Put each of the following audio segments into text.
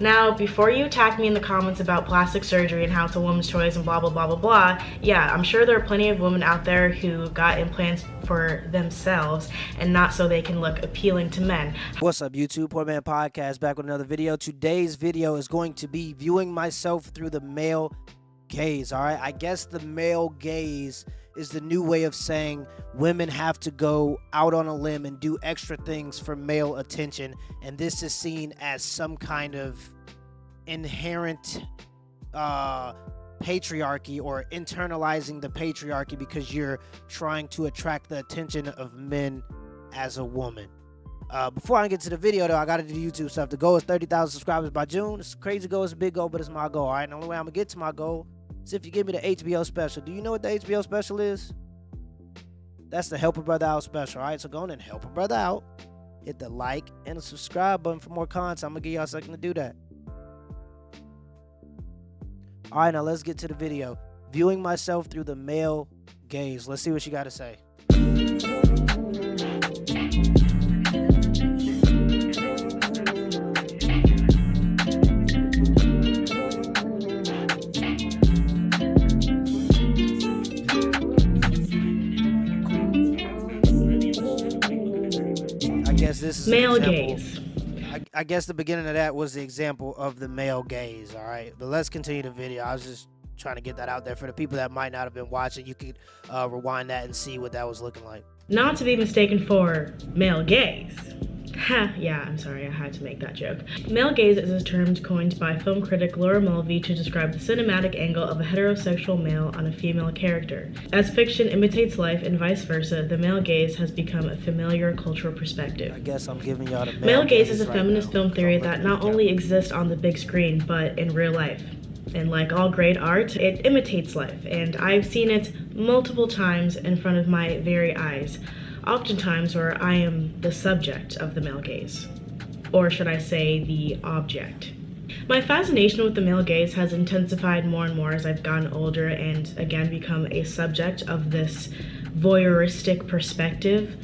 Now, before you attack me in the comments about plastic surgery and how it's a woman's choice and blah blah blah blah blah, yeah, I'm sure there are plenty of women out there who got implants for themselves and not so they can look appealing to men. What's up, YouTube? Poor Man Podcast back with another video. Today's video is going to be viewing myself through the male gaze. All right, I guess the male gaze is the new way of saying women have to go out on a limb and do extra things for male attention, and this is seen as some kind of inherent patriarchy, or internalizing the patriarchy because you're trying to attract the attention of men as a woman. Before I get to the video, though, I gotta do YouTube stuff. The goal is 30,000 subscribers by June. It's a crazy goal, it's a big goal, but it's my goal. All right, and the only way I'm gonna get to my goal is if you give me the HBO special. Do you know what the HBO special is? That's the Help a Brother Out special. All right, so go on and help a brother out. Hit the like and the subscribe button for more content. I'm gonna give y'all a second to do that. All right, now let's get to the video. Viewing myself through the male gaze. Let's see what you got to say. I guess this is male gaze. I guess the beginning of that was the example of the male gaze, all right? But let's continue the video. I was just trying to get that out there for the people that might not have been watching. You could rewind that and see what that was looking like. Not to be mistaken for male gaze. Ha, yeah, I'm sorry, I had to make that joke. Male gaze is a term coined by film critic Laura Mulvey to describe the cinematic angle of a heterosexual male on a female character. As fiction imitates life and vice versa, the male gaze has become a familiar cultural perspective. I guess I'm giving y'all the male gaze is a feminist film theory that not only exists on the big screen, but in real life. And like all great art, it imitates life, and I've seen it multiple times in front of my very eyes. Oftentimes where I am the subject of the male gaze, or should I say the object. My fascination with the male gaze has intensified more and more as I've gotten older and again become a subject of this voyeuristic perspective,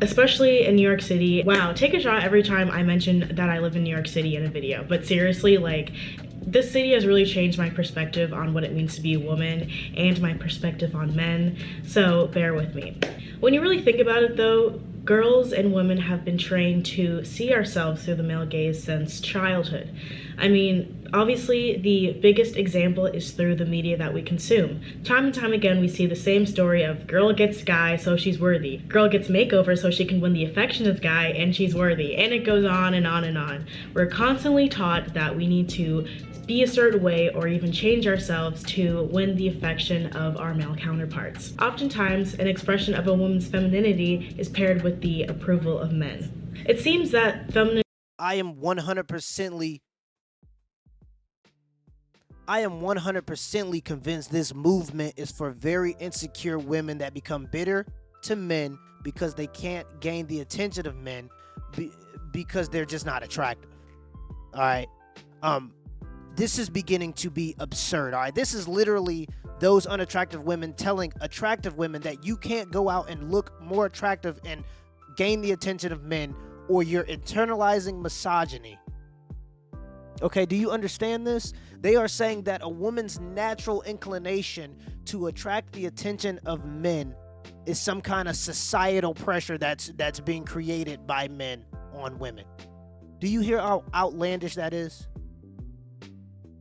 especially in New York City. Wow, take a shot every time I mention that I live in New York City in a video, but seriously, like, this city has really changed my perspective on what it means to be a woman and my perspective on men, so bear with me. When you really think about it though, girls and women have been trained to see ourselves through the male gaze since childhood. I mean, obviously the biggest example is through the media that we consume. Time and time again we see the same story of girl gets guy so she's worthy, girl gets makeover so she can win the affection of guy and she's worthy, and it goes on and on and on. We're constantly taught that we need to be a certain way or even change ourselves to win the affection of our male counterparts. Oftentimes, an expression of a woman's femininity is paired with the approval of men. It seems that I am 100% convinced this movement is for very insecure women that become bitter to men because they can't gain the attention of men because they're just not attractive. All right. This is beginning to be absurd, all right? This is literally those unattractive women telling attractive women that you can't go out and look more attractive and gain the attention of men, or you're internalizing misogyny. Okay, do you understand this? They are saying that a woman's natural inclination to attract the attention of men is some kind of societal pressure that's being created by men on women. Do you hear how outlandish that is?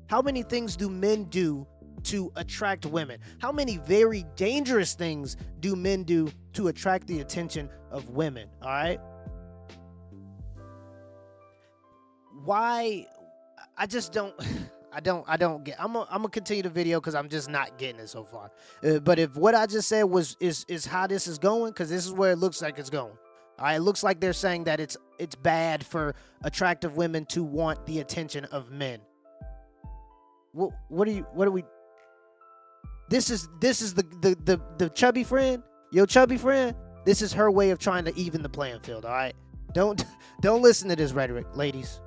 How many things do men do to attract women? How many very dangerous things do men do to attract the attention of women? All right. Why? I just don't. I don't get. I'm gonna continue the video because I'm just not getting it so far. But if what I just said is how this is going, because this is where it looks like it's going. All right, it looks like they're saying that it's bad for attractive women to want the attention of men. What are we? This is the chubby friend, your chubby friend. This is her way of trying to even the playing field. All right, don't listen to this rhetoric, ladies.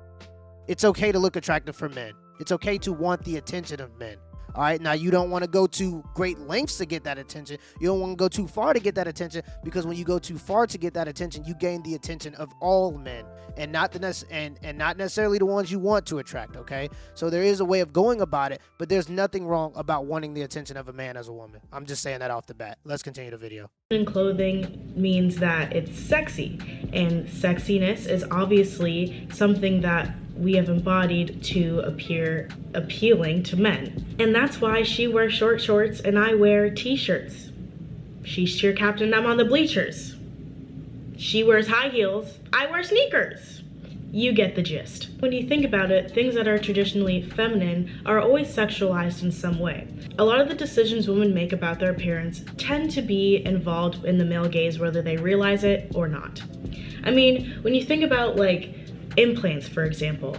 It's okay to look attractive for men. It's okay to want the attention of men. All right, now you don't want to go to great lengths to get that attention. You don't want to go too far to get that attention, because when you go too far to get that attention, you gain the attention of all men, and not not necessarily the ones you want to attract. Okay, so there is a way of going about it, but there's nothing wrong about wanting the attention of a man as a woman. I'm just saying that off the bat. Let's continue the video. In clothing means that it's sexy, and sexiness is obviously something that we have embodied to appear appealing to men. And that's why she wears short shorts and I wear t-shirts. She's cheer captain, I'm on the bleachers. She wears high heels, I wear sneakers. You get the gist. When you think about it, things that are traditionally feminine are always sexualized in some way. A lot of the decisions women make about their appearance tend to be involved in the male gaze, whether they realize it or not. I mean, when you think about like implants, for example,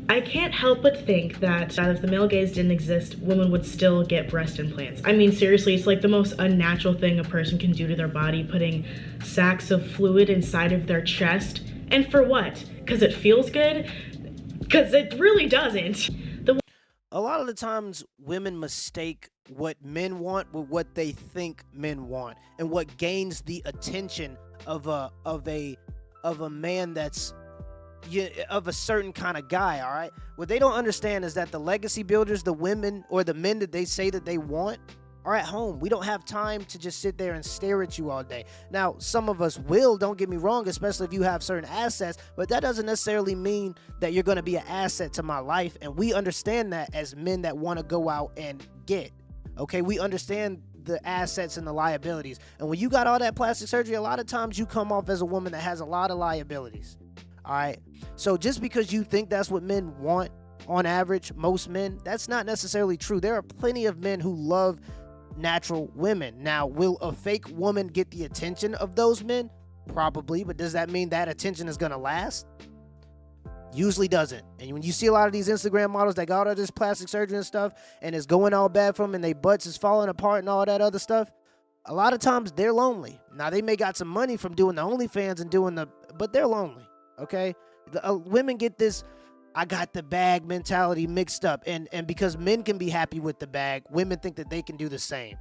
I can't help but think that if the male gaze didn't exist, women would still get breast implants. I mean, seriously, it's like the most unnatural thing a person can do to their body, putting sacks of fluid inside of their chest. And for what? Because it feels good? Because it really doesn't. A lot of the times women mistake what men want with what they think men want, and what gains the attention of a man that's of a certain kind of guy. All right, what they don't understand is that the legacy builders, the women or the men that they say that they want, are at home. We don't have time to just sit there and stare at you all day. Now, some of us will, don't get me wrong, especially if you have certain assets, but that doesn't necessarily mean that you're going to be an asset to my life. And we understand that as men that want to go out and get. Okay, we understand the assets and the liabilities. And when you got all that plastic surgery, a lot of times you come off as a woman that has a lot of liabilities. All right, so just because you think that's what men want, on average, most men, that's not necessarily true. There are plenty of men who love natural women. Now, will a fake woman get the attention of those men? Probably, but does that mean that attention is gonna last? Usually doesn't. And when you see a lot of these Instagram models that got all this plastic surgery and stuff, and it's going all bad for them, and their butts is falling apart and all that other stuff, a lot of times they're lonely. Now, they may got some money from doing the OnlyFans and but they're lonely. Okay, women get this I got the bag mentality mixed up, and because men can be happy with the bag, women think that they can do the same.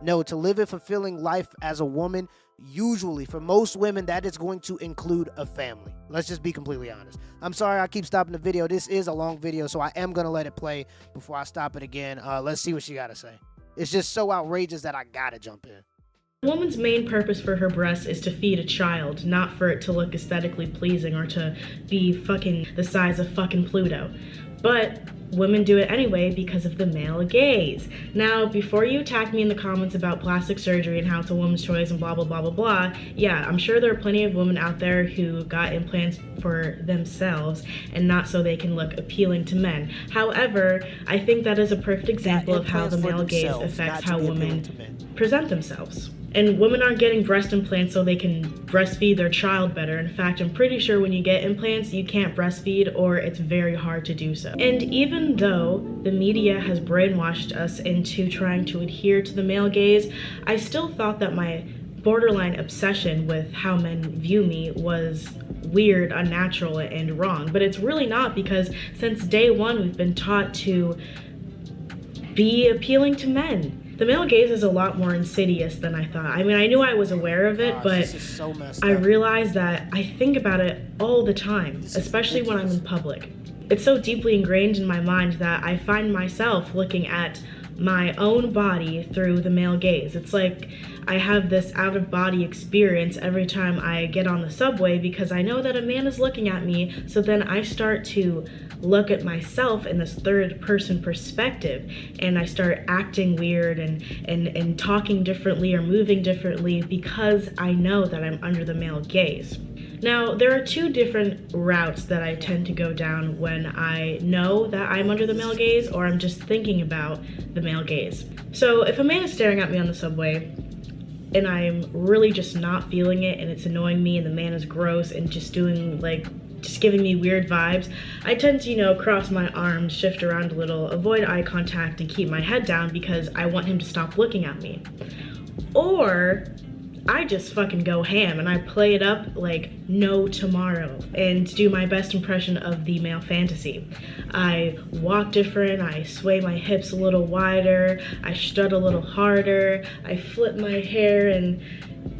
No, to live a fulfilling life as a woman, usually for most women, that is going to include a family. Let's just be completely honest. I'm sorry I keep stopping the video. This is a long video, so I am gonna let it play before I stop it again. Let's see what she gotta say. It's just so outrageous that I gotta jump in. A woman's main purpose for her breasts is to feed a child, not for it to look aesthetically pleasing or to be fucking the size of fucking Pluto. But women do it anyway because of the male gaze. Now, before you attack me in the comments about plastic surgery and how it's a woman's choice and blah, blah, blah, blah, blah, yeah, I'm sure there are plenty of women out there who got implants for themselves and not so they can look appealing to men. However, I think that is a perfect example of how the male gaze affects how women present themselves. And women aren't getting breast implants so they can breastfeed their child better. In fact, I'm pretty sure when you get implants, you can't breastfeed or it's very hard to do so. And even though the media has brainwashed us into trying to adhere to the male gaze, I still thought that my borderline obsession with how men view me was weird, unnatural, and wrong. But it's really not, because since day one, we've been taught to be appealing to men. The male gaze is a lot more insidious than I thought. I mean, I knew I was aware of it, but so I realized that I think about it all the time, especially when I'm in public. It's so deeply ingrained in my mind that I find myself looking at my own body through the male gaze. It's like I have this out-of-body experience every time I get on the subway because I know that a man is looking at me, so then I start to look at myself in this third-person perspective, and I start acting weird and talking differently or moving differently because I know that I'm under the male gaze. Now, there are two different routes that I tend to go down when I know that I'm under the male gaze or I'm just thinking about the male gaze. So if a man is staring at me on the subway and I'm really just not feeling it and it's annoying me and the man is gross and just giving me weird vibes, I tend to, cross my arms, shift around a little, avoid eye contact, and keep my head down because I want him to stop looking at me. Or I just fucking go ham and I play it up like no tomorrow and do my best impression of the male fantasy. I walk different, I sway my hips a little wider, I strut a little harder, I flip my hair and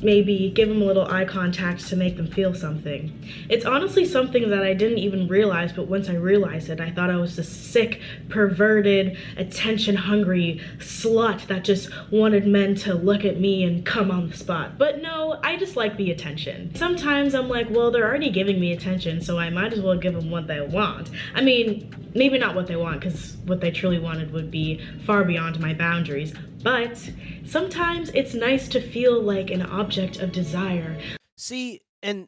maybe give them a little eye contact to make them feel something. It's honestly something that I didn't even realize, but once I realized it, I thought I was this sick, perverted, attention-hungry slut that just wanted men to look at me and come on the spot. But no, I just like the attention. Sometimes I'm like, well, they're already giving me attention, so I might as well give them what they want. I mean, maybe not what they want, because what they truly wanted would be far beyond my boundaries. But sometimes it's nice to feel like an object of desire. See, and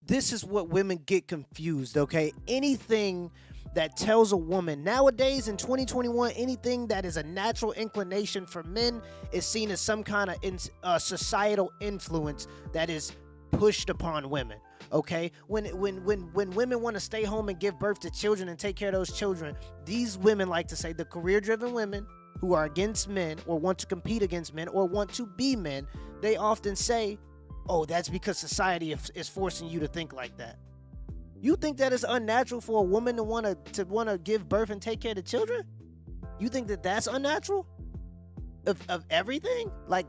this is what women get confused, okay? Anything that tells a woman nowadays in 2021, anything that is a natural inclination for men is seen as some kind of societal influence that is pushed upon women. Okay, when women want to stay home and give birth to children and take care of those children, these women like to say, the career-driven women who are against men or want to compete against men or want to be men, they often say, oh, that's because society is forcing you to think like that. You think that it's unnatural for a woman to want to give birth and take care of the children? You think that that's unnatural? Of everything? Like,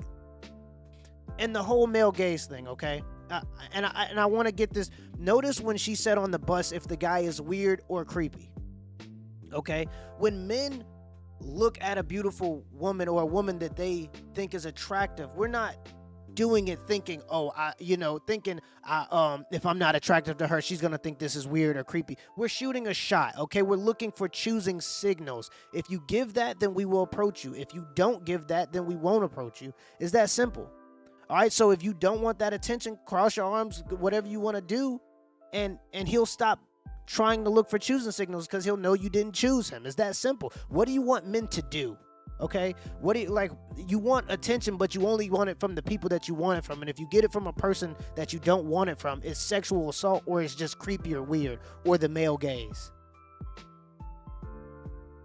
and the whole male gaze thing, okay? And I want to get this. Notice when she said on the bus if the guy is weird or creepy. Okay? When men look at a beautiful woman or a woman that they think is attractive, we're not doing it thinking, if I'm not attractive to her, she's gonna think this is weird or creepy. We're shooting a shot, okay? We're looking for choosing signals. If you give that, then we will approach you. If you don't give that, then we won't approach you. It's that simple. All right, so if you don't want that attention, cross your arms, whatever you want to do, and he'll stop trying to look for choosing signals because he'll know you didn't choose him. It's that simple. What do you want men to do? Okay, what do you like? You want attention, but you only want it from the people that you want it from. And if you get it from a person that you don't want it from, it's sexual assault, or it's just creepy or weird, or the male gaze.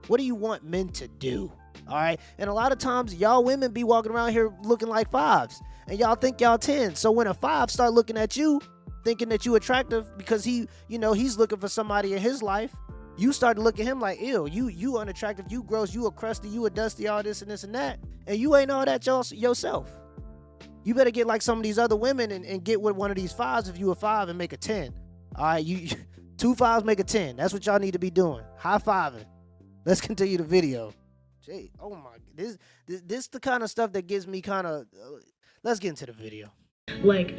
What do you want men to do? All right, and a lot of times y'all women be walking around here looking like fives, and y'all think y'all 10. So when a 5 start looking at you, thinking that you attractive because he's looking for somebody in his life, you start to look at him like, ew, you unattractive, you gross, you a crusty, you a dusty, all this and this and that, and you ain't all that yourself. You better get like some of these other women and get with one of these 5s if you a 5 and make a 10. All right, you 2 5s make a 10. That's what y'all need to be doing. High fiving. Let's continue the video. Jay, oh my, this the kind of stuff that gives me kind of. Let's get into the video. Like,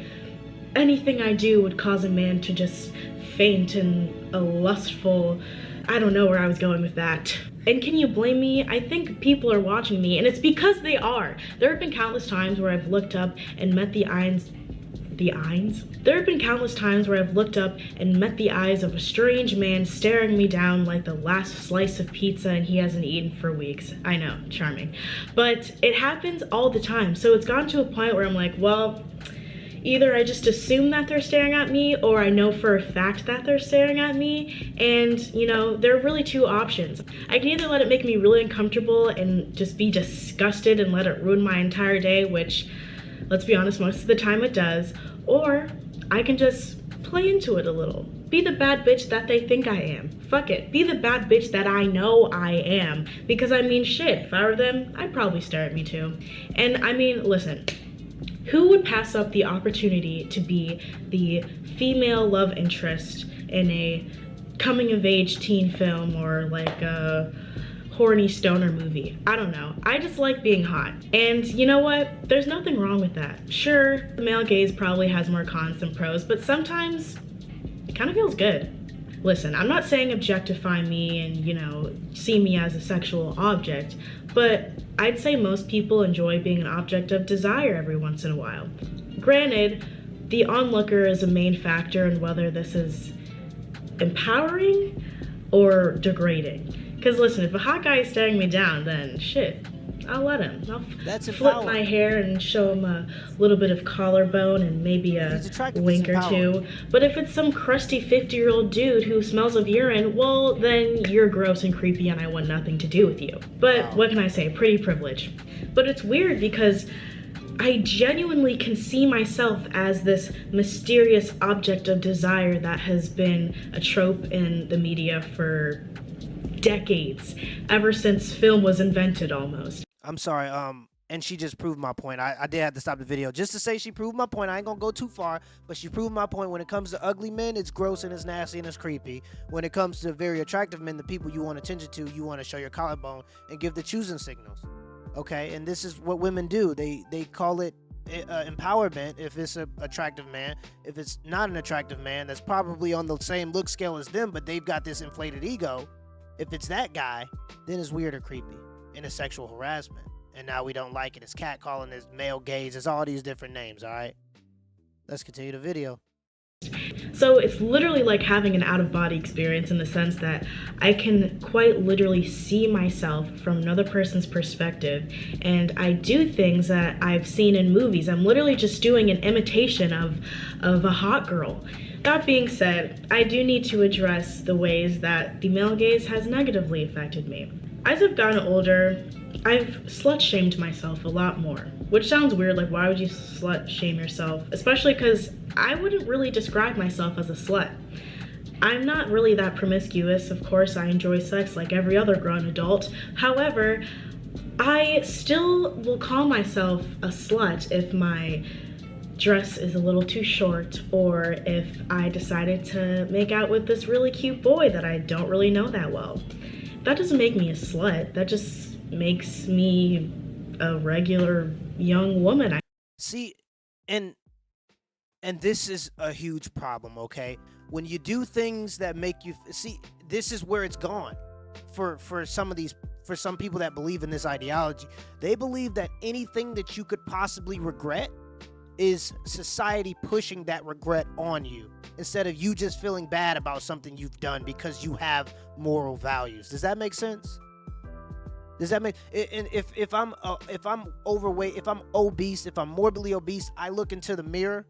anything I do would cause a man to just faint in a lustful. I don't know where I was going with that. And can you blame me? I think people are watching me, and it's because they are. There have been countless times where I've looked up and met the eyes. There have been countless times where I've looked up and met the eyes of a strange man staring me down like the last slice of pizza and he hasn't eaten for weeks. I know, charming. But it happens all the time, so it's gotten to a point where I'm like, well, either I just assume that they're staring at me, or I know for a fact that they're staring at me, and, there are really 2 options. I can either let it make me really uncomfortable and just be disgusted and let it ruin my entire day, which, let's be honest, most of the time it does, or I can just play into it a little. Be the bad bitch that they think I am. Fuck it. Be the bad bitch that I know I am. Because I mean, shit, if I were them, I'd probably stare at me too. And I mean, listen, who would pass up the opportunity to be the female love interest in a coming-of-age teen film or like a horny stoner movie? I don't know. I just like being hot. And you know what? There's nothing wrong with that. Sure, the male gaze probably has more cons than pros, but sometimes it kind of feels good. Listen, I'm not saying objectify me and, see me as a sexual object, but I'd say most people enjoy being an object of desire every once in a while. Granted, the onlooker is a main factor in whether this is empowering or degrading. Because listen, if a hot guy is staring me down, then shit, I'll let him. I'll flip my hair and show him a little bit of collarbone and maybe a wink or 2. But if it's some crusty 50-year-old dude who smells of urine, well, then you're gross and creepy and I want nothing to do with you. But What can I say? Pretty privilege. But it's weird because I genuinely can see myself as this mysterious object of desire that has been a trope in the media for decades, ever since film was invented almost. I'm sorry. And she just proved my point. I did have to stop the video just to say she proved my point. I ain't gonna go too far, but she proved my point. When it comes to ugly men, it's gross and it's nasty and it's creepy. When it comes to very attractive men, the people you want attention to, you want to show your collarbone and give the choosing signals. Okay, and this is what women do. They call it empowerment if it's an attractive man. If it's not an attractive man, that's probably on the same look scale as them, but they've got this inflated ego. If it's that guy, then it's weird or creepy and it's sexual harassment. And now we don't like it. It's catcalling, it's male gaze, it's all these different names, all right? Let's continue the video. So it's literally like having an out-of-body experience in the sense that I can quite literally see myself from another person's perspective, and I do things that I've seen in movies. I'm literally just doing an imitation of a hot girl. That being said, I do need to address the ways that the male gaze has negatively affected me. As I've gotten older, I've slut-shamed myself a lot more, which sounds weird, like why would you slut-shame yourself? Especially because I wouldn't really describe myself as a slut. I'm not really that promiscuous. Of course, I enjoy sex like every other grown adult. However, I still will call myself a slut if my dress is a little too short, or if I decided to make out with this really cute boy that I don't really know that well. That doesn't make me a slut. That just makes me a regular young woman. See, and this is a huge problem, okay? When you do things that make you see, this is where it's gone for some people that believe in this ideology. They believe that anything that you could possibly regret is society pushing that regret on you, instead of you just feeling bad about something you've done because you have moral values. Does that make sense? Does that make, and if I'm overweight, if I'm obese, if I'm morbidly obese, I look into the mirror,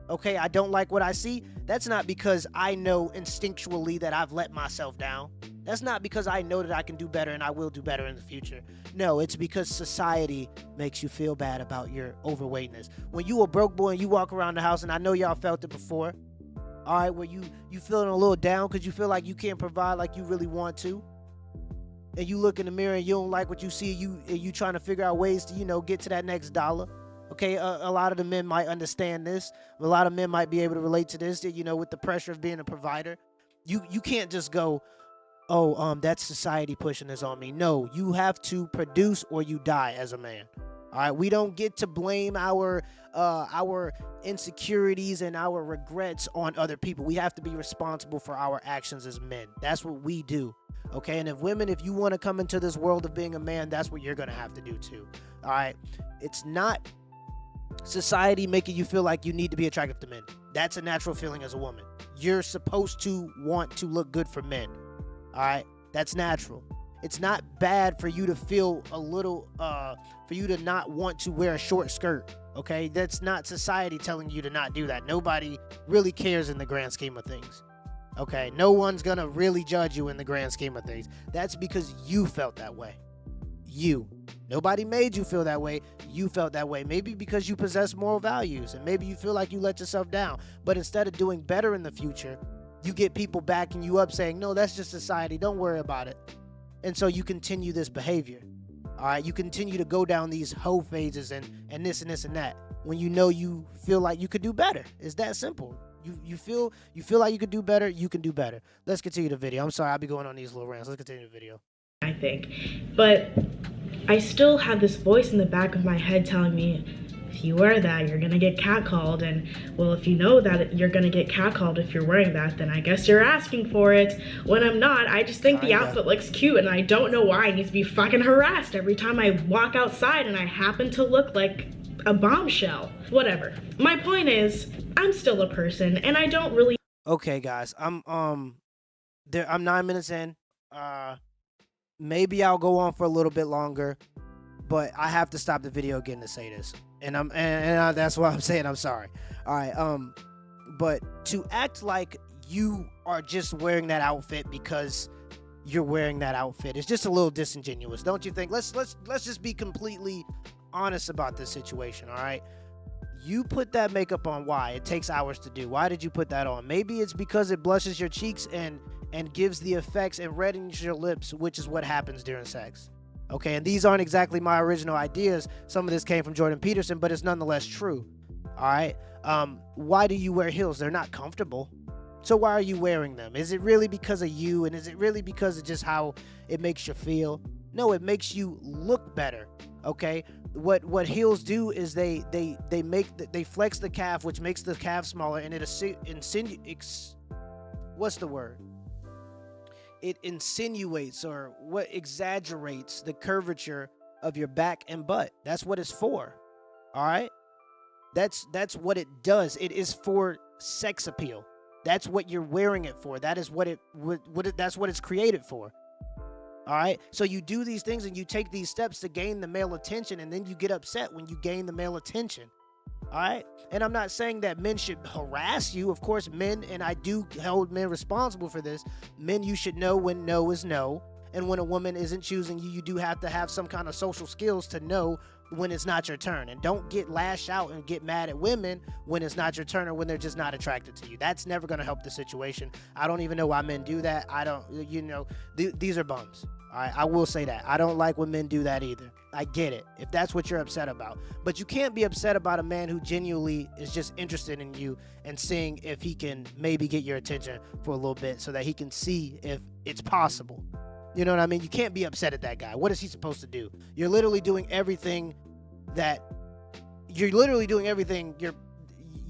okay, I don't like what I see. That's not because I know instinctually that I've let myself down. That's not because I know that I can do better and I will do better in the future. No, it's because society makes you feel bad about your overweightness. When you a broke boy and you walk around the house, and I know y'all felt it before, all right, where you feeling a little down because you feel like you can't provide like you really want to, and you look in the mirror and you don't like what you see, you trying to figure out ways to, get to that next dollar. Okay, a lot of the men might understand this. A lot of men might be able to relate to this, with the pressure of being a provider. You can't just go, oh, that's society pushing this on me. No, you have to produce or you die as a man. All right, we don't get to blame our insecurities and our regrets on other people. We have to be responsible for our actions as men. That's what we do. Okay, and if you want to come into this world of being a man, that's what you're going to have to do too. All right, it's not society making you feel like you need to be attractive to men. That's a natural feeling as a woman. You're supposed to want to look good for men. All right, that's natural. It's not bad for you to feel a little, for you to not want to wear a short skirt. Okay, that's not society telling you to not do that. Nobody really cares in the grand scheme of things. Okay, no one's gonna really judge you in the grand scheme of things. That's because you felt that way. Nobody made you feel that way. You felt that way. Maybe because you possess moral values, and maybe you feel like you let yourself down. But instead of doing better in the future, you get people backing you up saying, no, that's just society, don't worry about it. And so you continue this behavior. All right, you continue to go down these hoe phases and this and this and that, when you feel like you could do better. It's that simple. You feel like you could do better, you can do better. Let's continue the video. I'm sorry, I'll be going on these little rants. Let's continue the video. I think. But I still have this voice in the back of my head telling me, if you wear that, you're gonna get catcalled. And well, if you know that you're gonna get catcalled if you're wearing that, then I guess you're asking for it. When I'm not, I just think the outfit looks cute, and I don't know why I need to be fucking harassed every time I walk outside and I happen to look like a bombshell. Whatever. My point is, I'm still a person, and I don't really. Okay, guys, I'm 9 minutes in. Maybe I'll go on for a little bit longer, but I have to stop the video again to say this, and that's why I'm saying I'm sorry. All right, but to act like you are just wearing that outfit because you're wearing that outfit is just a little disingenuous, don't you think? Let's just be completely honest about this situation, all right? You put that makeup on. Why? It takes hours to do. Why did you put that on? Maybe it's because it blushes your cheeks and gives the effects and reddens your lips, which is what happens during sex. Okay, and these aren't exactly my original ideas. Some of this came from Jordan Peterson, but it's nonetheless true. All right. Why do you wear heels? They're not comfortable. So why are you wearing them? Is it really because of you? And is it really because of just how it makes you feel? No, it makes you look better. Okay. What heels do is they flex the calf, which makes the calf smaller, and what's the word? It insinuates or what exaggerates the curvature of your back and butt. That's what it's for. All right. That's what it does. It is for sex appeal. That's what you're wearing it for. That is that's what it's created for. All right. So you do these things and you take these steps to gain the male attention, and then you get upset when you gain the male attention. All right. And I'm not saying that men should harass you. Of course, men, and I do hold men responsible for this. Men, you should know when no is no. And when a woman isn't choosing you, you do have to have some kind of social skills to know when it's not your turn. And don't lash out and get mad at women when it's not your turn or when they're just not attracted to you. That's never going to help the situation. I don't even know why men do that. I don't, these are bums. All right, I will say that. I don't like when men do that either. I get it, if that's what you're upset about. But you can't be upset about a man who genuinely is just interested in you and seeing if he can maybe get your attention for a little bit so that he can see if it's possible. You know what I mean? You can't be upset at that guy. What is he supposed to do? You're literally doing everything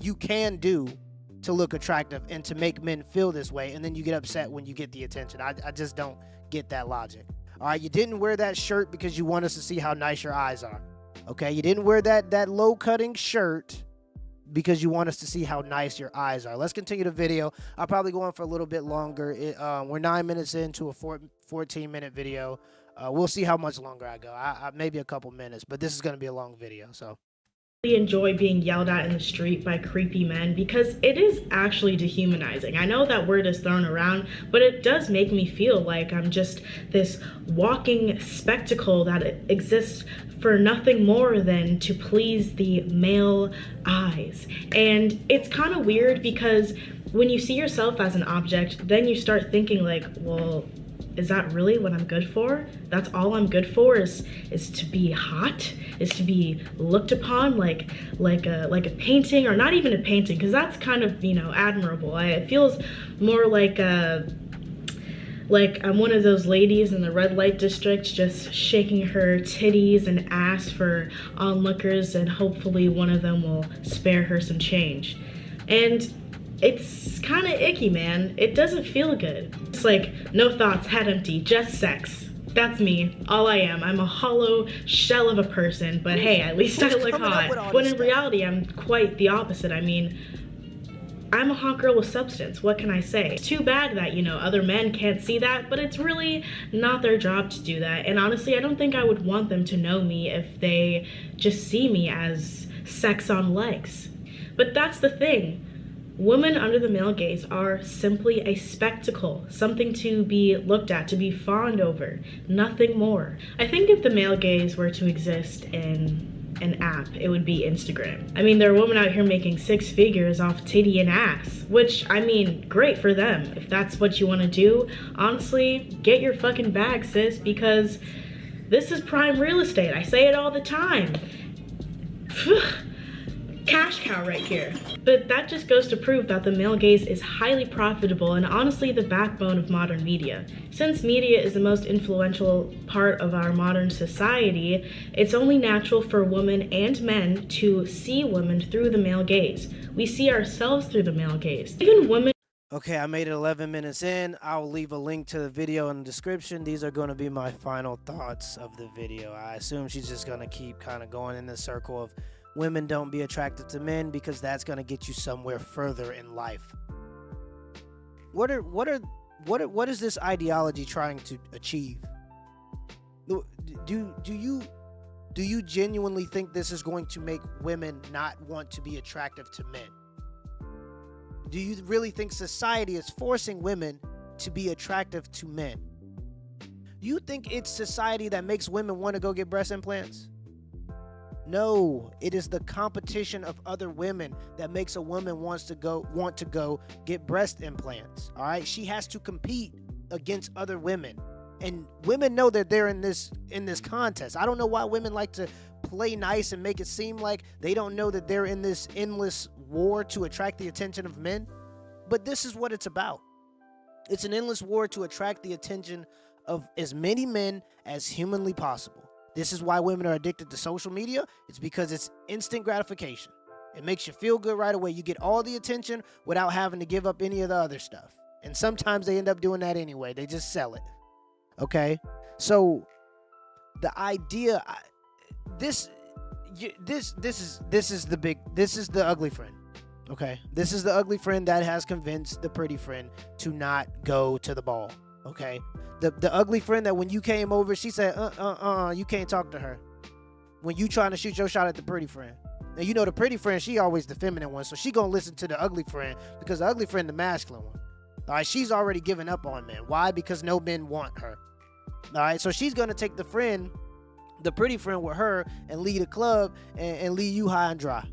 you can do to look attractive and to make men feel this way, and then you get upset when you get the attention. I just don't get that logic. All right, you didn't wear that shirt because you want us to see how nice your eyes are. Okay, you didn't wear that low-cutting shirt because you want us to see how nice your eyes are. Let's continue the video. I'll probably go on for a little bit longer. We're 9 minutes into a 14-minute video. We'll see how much longer I go. Maybe a couple minutes, but this is going to be a long video, so. Enjoy being yelled at in the street by creepy men because it is actually dehumanizing. I know that word is thrown around, but it does make me feel like I'm just this walking spectacle that exists for nothing more than to please the male eyes. And it's kind of weird because when you see yourself as an object, then you start thinking like, well, is that really what I'm good for? That's all I'm good for is to be hot, is to be looked upon like a painting, or not even a painting, because that's kind of, admirable. It feels more like I'm one of those ladies in the red light district just shaking her titties and ass for onlookers, and hopefully one of them will spare her some change. And it's kind of icky, man. It doesn't feel good. It's like, no thoughts, head empty, just sex. That's me. All I am. I'm a hollow shell of a person, but hey, at least I look hot. When in reality, I'm quite the opposite. I mean, I'm a hot girl with substance. What can I say? It's too bad that, other men can't see that, but it's really not their job to do that. And honestly, I don't think I would want them to know me if they just see me as sex on legs. But that's the thing. Women under the male gaze are simply a spectacle, something to be looked at, to be fawned over, nothing more. I think if the male gaze were to exist in an app, it would be Instagram. I mean, there are women out here making 6 figures off titty and ass, which, I mean, great for them. If that's what you want to do, honestly, get your fucking bag, sis, because this is prime real estate. I say it all the time. Cash cow right here. But that just goes to prove that the male gaze is highly profitable and honestly the backbone of modern media. Since media is the most influential part of our modern society, it's only natural for women and men to see women through the male gaze. We see ourselves through the male gaze. Even women. Okay, I made it 11 minutes in. I'll leave a link to the video in the description. These are going to be my final thoughts of the video. I assume she's just going to keep kind of going in the circle of women don't be attracted to men because that's going to get you somewhere further in life. What is this ideology trying to achieve? Do you genuinely think this is going to make women not want to be attractive to men? Do you really think society is forcing women to be attractive to men? Do you think it's society that makes women want to go get breast implants? No, it is the competition of other women that makes a woman want to go get breast implants. All right, she has to compete against other women, and women know that they're in this contest. I don't know why women like to play nice and make it seem like they don't know that they're in this endless war to attract the attention of men. But this is what it's about. It's an endless war to attract the attention of as many men as humanly possible. This is why women are addicted to social media. It's because it's instant gratification. It makes you feel good right away. You get all the attention without having to give up any of the other stuff. And sometimes they end up doing that anyway. They just sell it. Okay? So the idea this is the ugly friend. Okay? This is the ugly friend that has convinced the pretty friend to not go to the ball. Okay? The ugly friend that when you came over, she said, you can't talk to her. When you trying to shoot your shot at the pretty friend. And you know the pretty friend, she always the feminine one, so she gonna listen to the ugly friend because the ugly friend the masculine one. All right, she's already given up on men. Why? Because no men want her. All right, so she's gonna take the pretty friend with her and leave the club and leave you high and dry.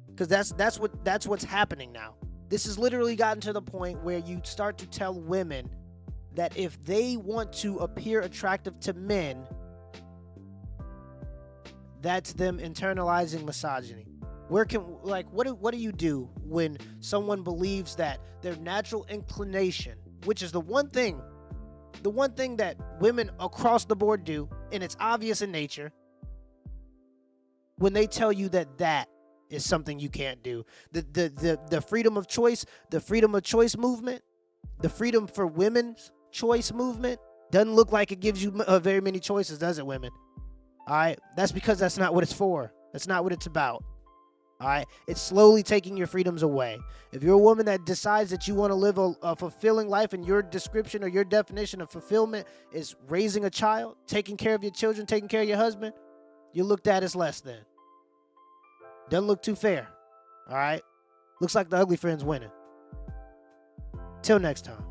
Because that's what's happening now. This has literally gotten to the point where you start to tell women that if they want to appear attractive to men, that's them internalizing misogyny. What do you do when someone believes that their natural inclination, which is the one thing that women across the board do, and it's obvious in nature, when they tell you that is something you can't do. The freedom of choice, movement, the freedom for women's choice movement doesn't look like it gives you very many choices, does it, women? All right, that's because that's not what it's for. That's not what it's about. All right, it's slowly taking your freedoms away. If you're a woman that decides that you want to live a fulfilling life, and your description or your definition of fulfillment is raising a child, taking care of your children, taking care of your husband, you're looked at as less than. Doesn't look too fair. All right, looks like the ugly friend's winning. Till next time.